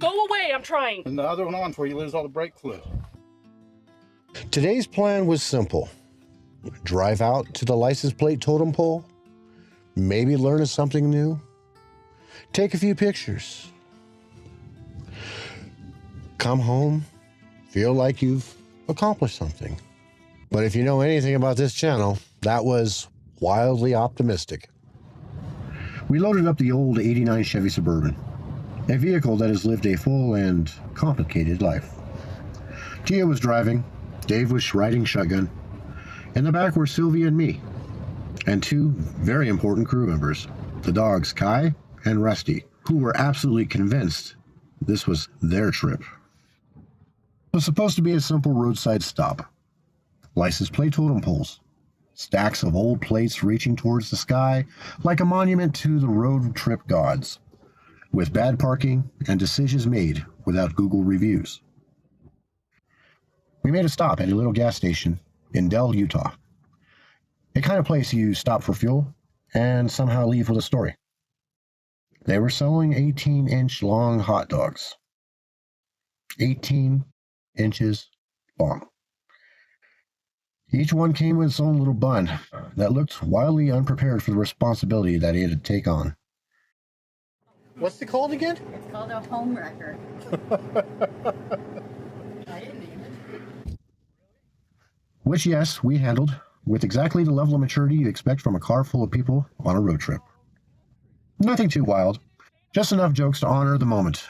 Go away, I'm trying. And the other one on before you lose all the brake fluid. Today's plan was simple. Drive out to the license plate totem pole, maybe learn something new, take a few pictures, come home, feel like you've accomplished something. But if you know anything about this channel, that was wildly optimistic. We loaded up the old '89 Chevy Suburban, a vehicle that has lived a full and complicated life. Tia was driving, Dave was riding shotgun. In the back were Sylvia and me, and two very important crew members, the dogs Kai and Rusty, who were absolutely convinced this was their trip. It was supposed to be a simple roadside stop. License plate totem poles, stacks of old plates reaching towards the sky like a monument to the road trip gods, with bad parking and decisions made without Google reviews. We made a stop at a little gas station in Delle, Utah. A kind of place you stop for fuel and somehow leave with a story. They were selling 18-inch long hot dogs. 18 inches long. Each one came with its own little bun that looked wildly unprepared for the responsibility that it had to take on. What's it called again? It's called a home wrecker. I didn't name it. Which, yes, we handled with exactly the level of maturity you expect from a car full of people on a road trip. Nothing too wild, just enough jokes to honor the moment.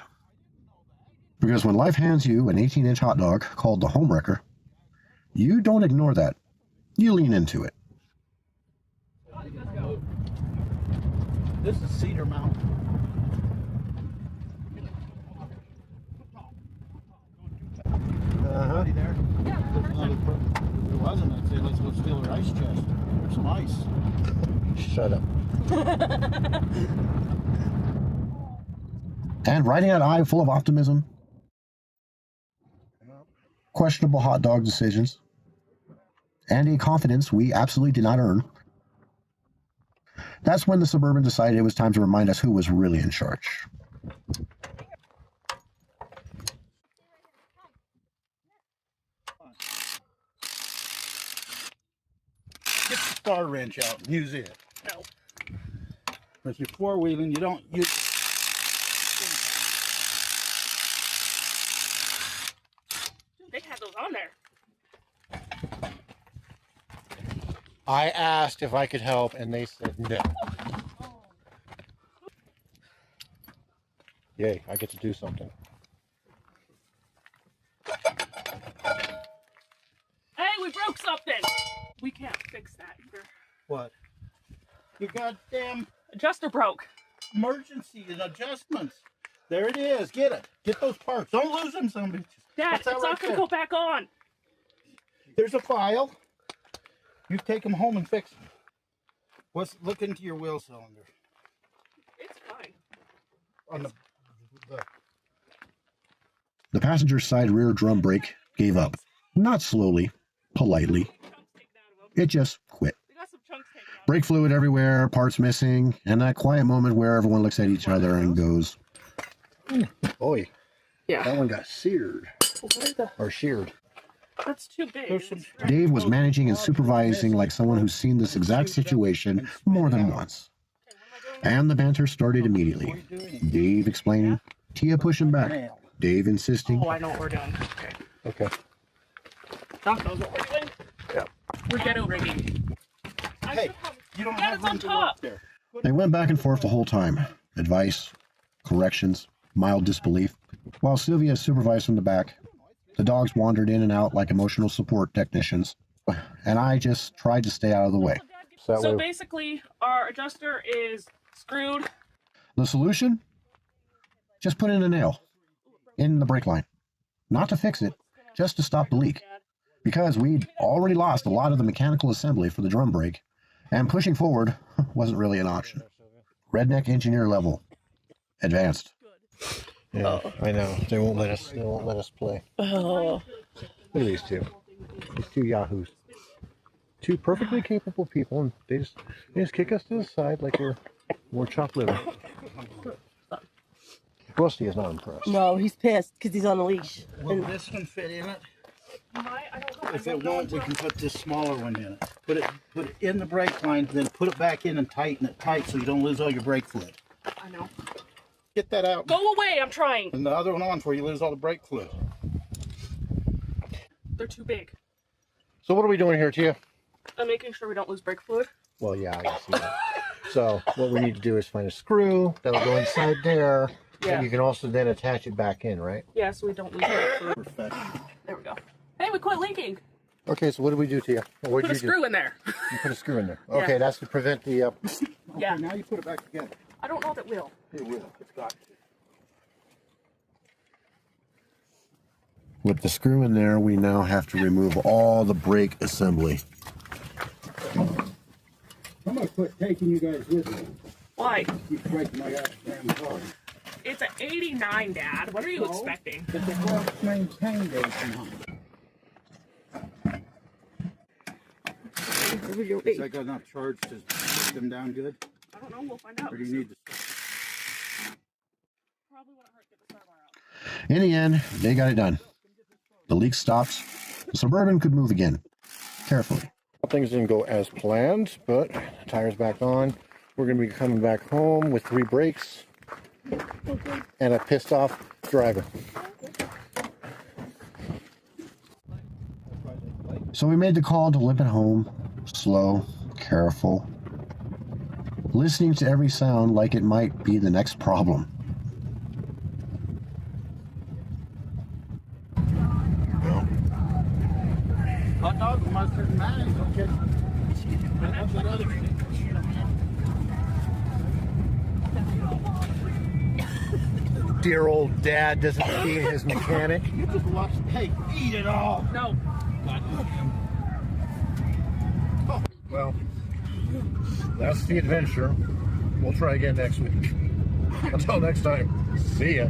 Because when life hands you an 18-inch hot dog called the home wrecker, you don't ignore that. You lean into it. This is Cedar Mountain. Uh-huh. There? There wasn't. I'd say let's go steal her ice chest. There's some ice. Shut up. And riding that eye full of optimism, questionable hot dog decisions, and a confidence we absolutely did not earn, that's when the Suburban decided it was time to remind us who was really in charge. Get the star wrench out and use it. No. If you're four-wheeling, you don't use it. They had those on there. I asked if I could help, and they said no. Yay, I get to do something. Hey, we broke something. We can't fix that either. What? Your goddamn Adjuster broke. emergency and adjustments. There it is. Get it. Get those parts. Don't lose them, somebody. Dad, it's not going to go back on. There's a file. You take them home and fix them. Look into your wheel cylinder. It's fine. On the The passenger side rear drum brake gave up. Not slowly, politely. It just quit. We got some chunks taken out. Brake fluid everywhere, parts missing, and that quiet moment where everyone looks at each other and goes, "Oi, Yeah. that one got seared." Where the... Or sheared. That's too big. There's some- Dave was managing and supervising like someone who's seen this exact situation more than once. And the banter started immediately. Dave explaining, Tia pushing back, Dave insisting. Oh, I know what we're doing. Okay. Okay. Doc knows what we're doing. Yeah. We're ghetto rigging. Hey, you don't Dad, have it's on room to top. walk there. They went back and forth the whole time. Advice, corrections, mild disbelief. While Sylvia supervised from the back, the dogs wandered in and out like emotional support technicians, and I just tried to stay out of the way. So basically, our adjuster is screwed. The solution? Just put in a nail in the brake line. Not to fix it, just to stop the leak. Because we'd already lost a lot of the mechanical assembly for the drum brake, and pushing forward wasn't really an option. Redneck Engineer level. Advanced. Yeah, I know. They won't let us play. Oh. Look at these two. These two yahoos. Two perfectly capable people, and they just kick us to the side like we're chopped liver. Rusty is not impressed. No, he's pissed because he's on a leash. Will this one fit in it? I don't know. If it won't, we can put this smaller one in it. Put it in the brake line, then put it back in and tighten it tight so you don't lose all your brake fluid. I know. Get that out. Go away, I'm trying. And the other one on before you lose all the brake fluid. They're too big. So what are we doing here, Tia? I'm making sure we don't lose brake fluid. Well, yeah, I can see that. So what we need to do is find a screw that'll go inside there. Yeah. And you can also then attach it back in, right? Yeah, so we don't lose brake fluid. Perfect. There we go. Hey, we quit leaking. Okay, so what do we do, Tia? What Put a screw in there. You put a screw in there. Yeah. Okay, that's to prevent the... Okay, Yeah. now you put it back together. I don't know if it will. It will. It's got to. With the screw in there, we now have to remove all the brake assembly. I'm going to quit taking you guys with me. Why? Keep breaking my goddamn car. It's an 89, Dad. What are you expecting? It's a help maintain days now. Is that got enough charge to put them down good? I don't know. We'll find out. Or do you need to... Probably wouldn't hurt to get the star bar out. In the end, they got it done. The leak stops. The Suburban could move again. Carefully. Things didn't go as planned, but the tire's back on. We're going to be coming back home with 3 brakes and a pissed off driver. So we made the call to limp it home. Slow, careful. Listening to every sound like it might be the next problem. Hot dog, mustard, and mayonnaise, okay? How's that other shit? Dear old dad doesn't feed his mechanic. You just lost. Hey, eat it all. No. Well, that's the adventure. We'll try again next week. Until next time, see ya.